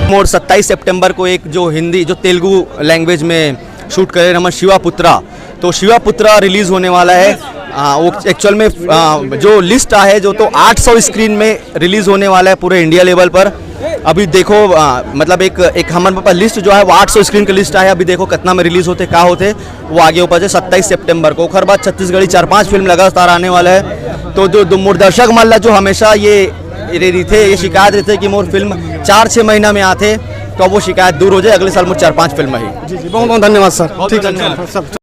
मोर 27 सितंबर को एक जो हिंदी जो तेलुगु लैंग्वेज में शूट करे हम शिवापुत्रा, तो शिवापुत्रा रिलीज़ होने वाला है। वो एक्चुअल में जो लिस्ट है जो तो 800 स्क्रीन में रिलीज़ होने वाला है पूरे इंडिया लेवल पर। अभी देखो मतलब एक हमारे पास लिस्ट जो है वो 800 स्क्रीन की लिस्ट है। अभी देखो कितना में रिलीज़ होते क्या होते वो आगे ऊपर है 27 सितंबर को। खैर बात छत्तीसगढ़ी 4-5 फिल्म लगातार आने वाला है। तो जो मोर दर्शक मल्ला जो हमेशा ये शिकायत रहते कि मोर फिल्म 4-6 महीना में आते, तो अब वो शिकायत दूर हो जाए। अगले साल मोर 4-5 फिल्म है। जी बहुत बहुत धन्यवाद सर। ठीक है, धन्यवाद।